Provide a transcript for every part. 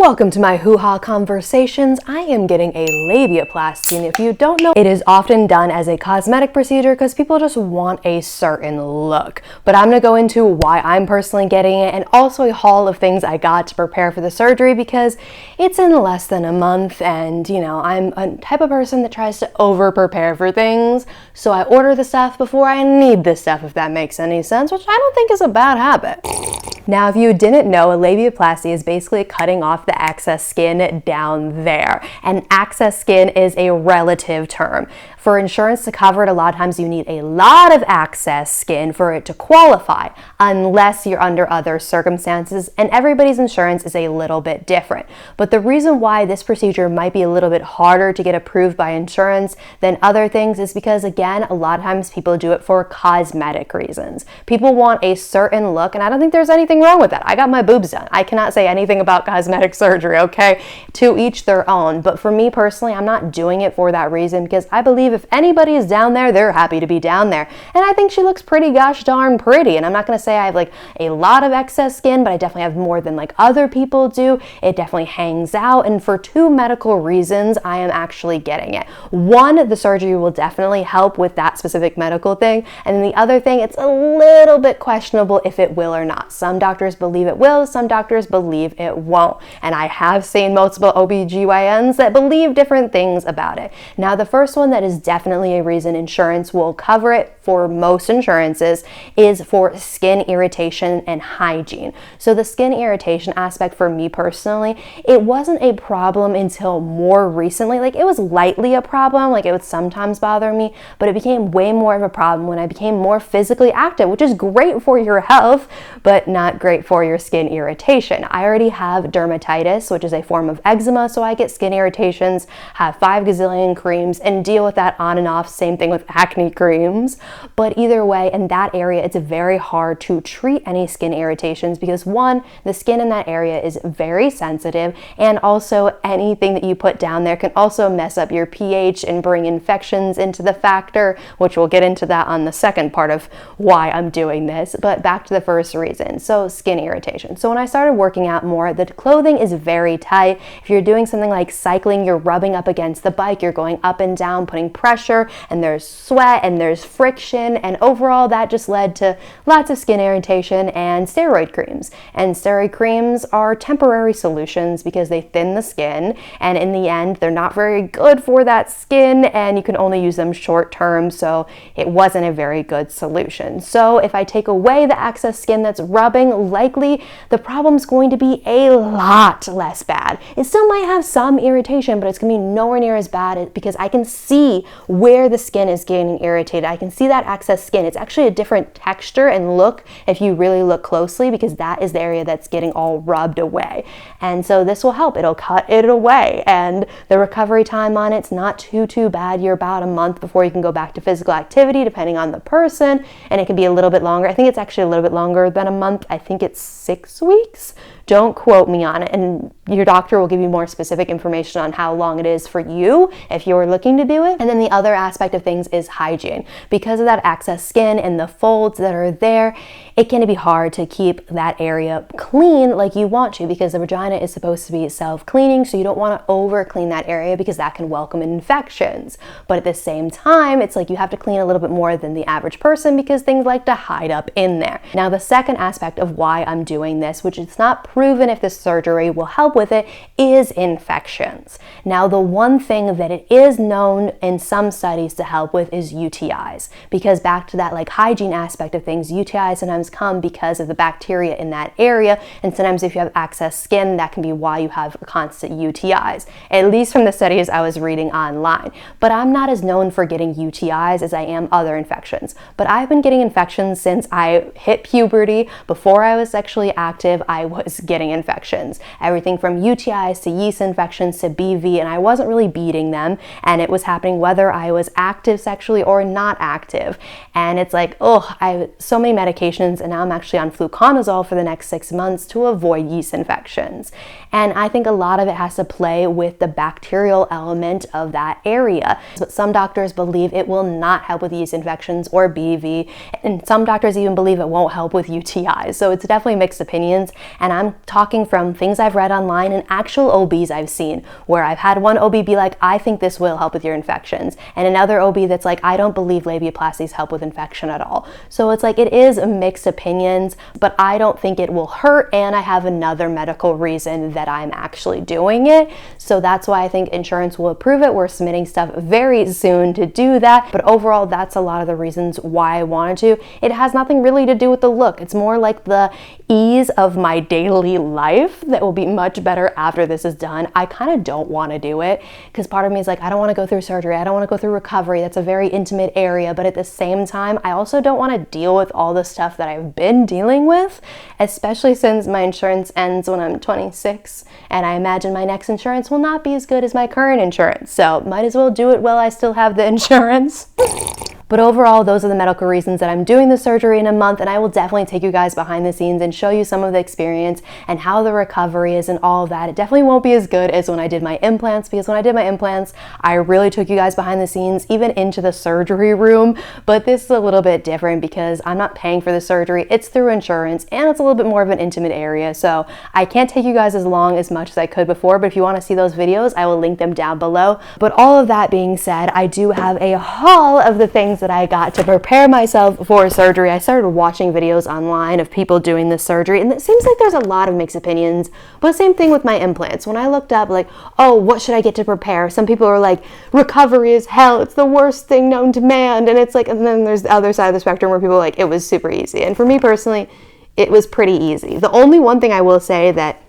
Welcome to my hoo-ha conversations. I am getting a labiaplasty, and if you don't know, it is often done as a cosmetic procedure because people just want a certain look. But I'm gonna go into why I'm personally getting it and also a haul of things I got to prepare for the surgery because it's in less than a month, and you know, I'm a type of person that tries to over-prepare for things, so I order the stuff before I need the stuff, if that makes any sense, which I don't think is a bad habit. Now, if you didn't know, a labiaplasty is basically cutting off the excess skin down there. And excess skin is a relative term. For insurance to cover it, a lot of times you need a lot of excess skin for it to qualify, unless you're under other circumstances, and everybody's insurance is a little bit different. But the reason why this procedure might be a little bit harder to get approved by insurance than other things is because, again, a lot of times people do it for cosmetic reasons. People want a certain look, and I don't think there's anything wrong with that. I got my boobs done. I cannot say anything about cosmetic surgery, okay? To each their own. But for me personally, I'm not doing it for that reason because I believe if anybody is down there, they're happy to be down there. And I think she looks pretty gosh darn pretty. And I'm not going to say I have like a lot of excess skin, but I definitely have more than like other people do. It definitely hangs out. And for two medical reasons, I am actually getting it. One, the surgery will definitely help with that specific medical thing. And then the other thing, it's a little bit questionable if it will or not. Some doctors believe it will, some doctors believe it won't. And I have seen multiple OBGYNs that believe different things about it. Now, the first one that is definitely a reason insurance will cover it for most insurances is for skin irritation and hygiene. So the skin irritation aspect for me personally, it wasn't a problem until more recently. Like, it was lightly a problem, like it would sometimes bother me, but it became way more of a problem when I became more physically active, which is great for your health, but not great for your skin irritation. I already have dermatitis, which is a form of eczema, so I get skin irritations, have 5 gazillion creams, and deal with that on and off. Same thing with acne creams. But either way, in that area, it's very hard to treat any skin irritations because, one, the skin in that area is very sensitive, and also anything that you put down there can also mess up your pH and bring infections into the factor, which we'll get into that on the second part of why I'm doing this. But back to the first reason. So skin irritation. So when I started working out more, the clothing is very tight. If you're doing something like cycling, you're rubbing up against the bike, you're going up and down, putting pressure, and there's sweat and there's friction, and overall that just led to lots of skin irritation and steroid creams. And steroid creams are temporary solutions because they thin the skin, and in the end they're not very good for that skin, and you can only use them short term, so it wasn't a very good solution. So if I take away the excess skin that's rubbing, likely the problem's going to be a lot less bad. It still might have some irritation, but it's going to be nowhere near as bad because I can see where the skin is getting irritated. I can see that excess skin. It's actually a different texture and look if you really look closely, because that is the area that's getting all rubbed away. And so this will help. It'll cut it away, and the recovery time on it's not too bad. You're about a month before you can go back to physical activity, depending on the person, and it can be a little bit longer. I think it's actually a little bit longer than a month. I think it's 6 weeks. Don't quote me on it, and your doctor will give you more specific information on how long it is for you if you're looking to do it. And then the other aspect of things is hygiene. Because of that excess skin and the folds that are there, it can be hard to keep that area clean like you want to, because the vagina is supposed to be self-cleaning, so you don't want to over clean that area because that can welcome infections. But at the same time, it's like you have to clean a little bit more than the average person because things like to hide up in there. Now, the second aspect of why I'm doing this, which it's not proven if this surgery will help with it, is infections. Now, the one thing that it is known in some studies to help with is UTIs, because back to that like hygiene aspect of things, UTIs sometimes come because of the bacteria in that area, and sometimes if you have excess skin, that can be why you have constant UTIs, at least from the studies I was reading online. But I'm not as known for getting UTIs as I am other infections. But I've been getting infections since I hit puberty. Before I was sexually active, I was getting infections. Everything from UTIs to yeast infections to BV, and I wasn't really beating them, and it was happening whether I was active sexually or not active. And it's like, oh, I have so many medications, and now I'm actually on fluconazole for the next 6 months to avoid yeast infections. And I think a lot of it has to play with the bacterial element of that area. But some doctors believe it will not help with yeast infections or BV, and some doctors even believe it won't help with UTIs. So it's definitely mixed opinions, and I'm I'm talking from things I've read online and actual OBs I've seen, where I've had one OB be like, I think this will help with your infections, and another OB that's like, I don't believe labiaplasties help with infection at all. So it's like, it is mixed opinions, but I don't think it will hurt, and I have another medical reason that I'm actually doing it. So that's why I think insurance will approve it. We're submitting stuff very soon to do that, but overall, that's a lot of the reasons why I wanted to. It has nothing really to do with the look. It's more like the ease of my daily life that will be much better after this is done. I kind of don't want to do it because part of me is like, I don't want to go through surgery. I don't want to go through recovery. That's a very intimate area. But at the same time, I also don't want to deal with all the stuff that I've been dealing with, especially since my insurance ends when I'm 26. And I imagine my next insurance will not be as good as my current insurance. So might as well do it while I still have the insurance. But overall, those are the medical reasons that I'm doing the surgery in a month, and I will definitely take you guys behind the scenes and show you some of the experience and how the recovery is and all of that. It definitely won't be as good as when I did my implants, because when I did my implants, I really took you guys behind the scenes, even into the surgery room. But this is a little bit different because I'm not paying for the surgery. It's through insurance, and it's a little bit more of an intimate area. So I can't take you guys as much as I could before, but if you want to see those videos, I will link them down below. But all of that being said, I do have a haul of the things that I got to prepare myself for surgery. I started watching videos online of people doing this surgery, and it seems like there's a lot of mixed opinions, but same thing with my implants. When I looked up like, oh, what should I get to prepare? Some people are like, recovery is hell, it's the worst thing known to man, and it's like, and then there's the other side of the spectrum where people are like, it was super easy. And for me personally, it was pretty easy. The only one thing I will say that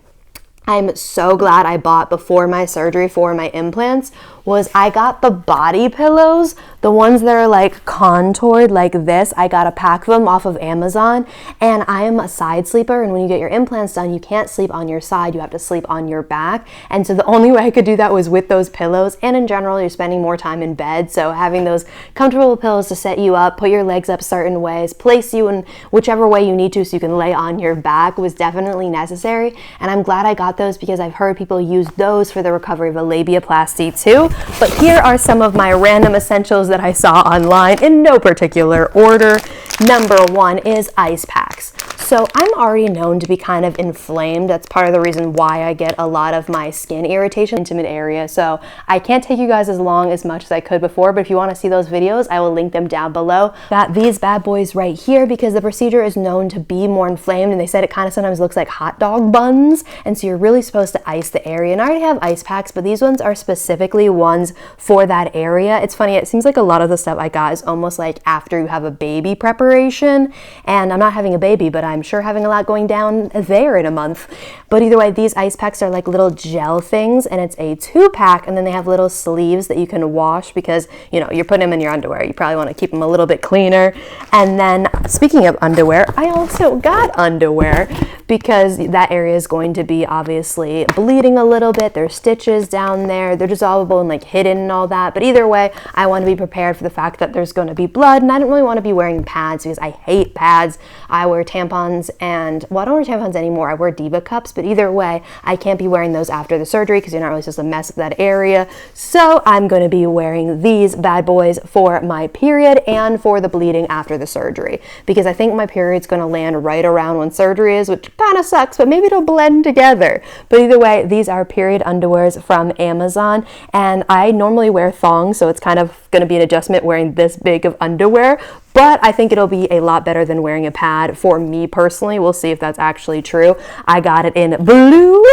I'm so glad I bought before my surgery for my implants was I got the body pillows, the ones that are like contoured like this. I got a pack of them off of Amazon, and I am a side sleeper, and when you get your implants done, you can't sleep on your side, you have to sleep on your back. And so the only way I could do that was with those pillows, and in general, you're spending more time in bed, so having those comfortable pillows to set you up, put your legs up certain ways, place you in whichever way you need to so you can lay on your back was definitely necessary. And I'm glad I got those because I've heard people use those for the recovery of a labiaplasty too. But here are some of my random essentials that I saw online in no particular order. Number one is ice packs. So I'm already known to be kind of inflamed. That's part of the reason why I get a lot of my skin irritation, intimate area. So I can't take you guys as much as I could before, but if you want to see those videos, I will link them down below. Got these bad boys right here because the procedure is known to be more inflamed, and they said it kind of sometimes looks like hot dog buns, and so you're really supposed to ice the area. And I already have ice packs, but these ones are specifically ones for that area. It's funny, it seems like a lot of the stuff I got is almost like after you have a baby preparation, and I'm not having a baby, but I'm sure having a lot going down there in a month. But either way, these ice packs are like little gel things, and it's a 2-pack, and then they have little sleeves that you can wash because, you know, you're putting them in your underwear. You probably want to keep them a little bit cleaner. And then speaking of underwear, I also got underwear because that area is going to be obviously bleeding a little bit. There's stitches down there. They're dissolvable and like hidden and all that. But either way, I want to be prepared for the fact that there's going to be blood, and I don't really want to be wearing pads because I hate pads. I wear tampons, and well, I don't wear tampons anymore. I wear Diva cups, but either way, I can't be wearing those after the surgery because you're not really supposed to mess with that area. So I'm going to be wearing these bad boys for my period and for the bleeding after the surgery, because I think my period's going to land right around when surgery is, which kind of sucks, but maybe it'll blend together. But either way, these are period underwears from Amazon, and I normally wear thongs, so it's kind of going to be an adjustment wearing this big of underwear, but I think it'll be a lot better than wearing a pad for me personally. We'll see if that's actually true. I got it in blue,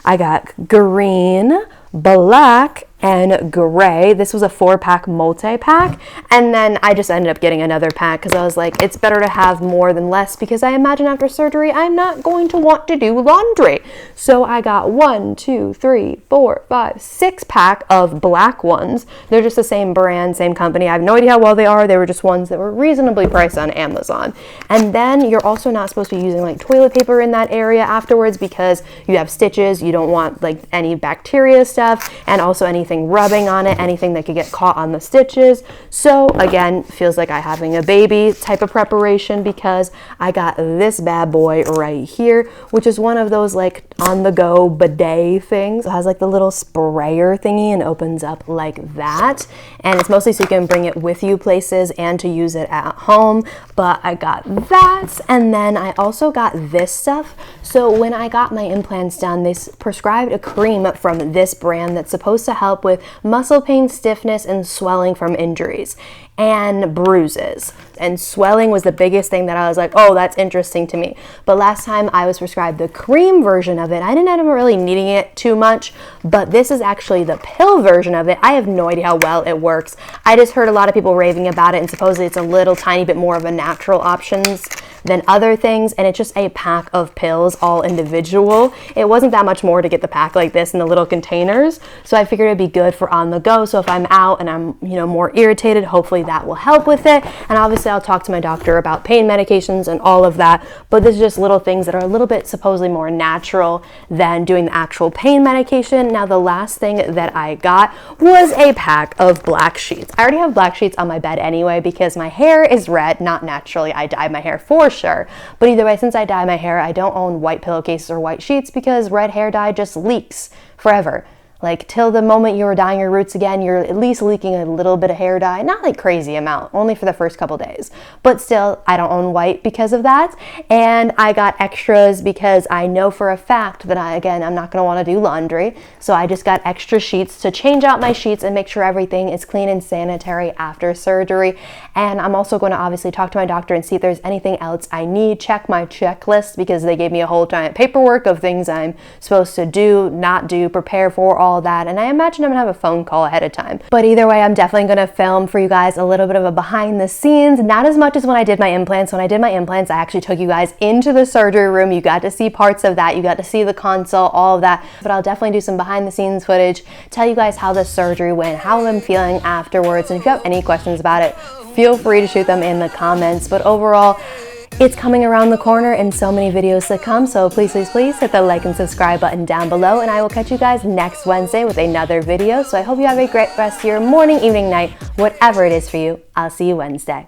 I got green, black, and gray. This was a 4-pack multi-pack, and then I just ended up getting another pack because I was like, it's better to have more than less, because I imagine after surgery I'm not going to want to do laundry. So I got 1, 2, 3, 4, 5, 6-pack of black ones. They're just the same brand, same company. I have no idea how well they are. They were just ones that were reasonably priced on Amazon. And then you're also not supposed to be using like toilet paper in that area afterwards because you have stitches. You don't want like any bacteria stuff, and also any anything rubbing on it, anything that could get caught on the stitches. So again, feels like I'm having a baby type of preparation, because I got this bad boy right here, which is one of those like on the go bidet things. It has like the little sprayer thingy and opens up like that, and it's mostly so you can bring it with you places and to use it at home. But I got that, and then I also got this stuff. So when I got my implants done, they prescribed a cream from this brand that's supposed to help with muscle pain, stiffness, and swelling from injuries and bruises. And swelling was the biggest thing that I was like, oh, that's interesting to me. But last time I was prescribed the cream version of it, I didn't end up really needing it too much, but this is actually the pill version of it. I have no idea how well it works. I just heard a lot of people raving about it, and supposedly it's a little tiny bit more of a natural options than other things, and it's just a pack of pills, all individual. It wasn't that much more to get the pack like this in the little containers, so I figured it'd be good for on the go. So if I'm out and I'm, you know, more irritated, hopefully that will help with it. And obviously I'll talk to my doctor about pain medications and all of that, but this is just little things that are a little bit supposedly more natural than doing the actual pain medication. Now the last thing that I got was a pack of black sheets. I already have black sheets on my bed anyway because my hair is red, not naturally. I dyed my hair for sure, but either way, since I dye my hair, I don't own white pillowcases or white sheets because red hair dye just leaks forever. Like till the moment you were dyeing your roots again, you're at least leaking a little bit of hair dye, not like crazy amount, only for the first couple days. But still, I don't own white because of that. And I got extras because I know for a fact that I'm not gonna wanna do laundry. So I just got extra sheets to change out my sheets and make sure everything is clean and sanitary after surgery. And I'm also gonna obviously talk to my doctor and see if there's anything else I need, check my checklist, because they gave me a whole giant paperwork of things I'm supposed to do, not do, prepare for, all that, and I imagine I'm gonna have a phone call ahead of time. But either way, I'm definitely gonna film for you guys a little bit of a behind the scenes, not as much as when I did my implants. When I did my implants, I actually took you guys into the surgery room. You got to see parts of that, you got to see the console, all of that, but I'll definitely do some behind the scenes footage, tell you guys how the surgery went, how I'm feeling afterwards, and if you have any questions about it, feel free to shoot them in the comments. But overall, it's coming around the corner and so many videos to come, so please hit the like and subscribe button down below, and I will catch you guys next Wednesday with another video. So I hope you have a great rest of your morning, evening, night, whatever it is for you. I'll see you Wednesday.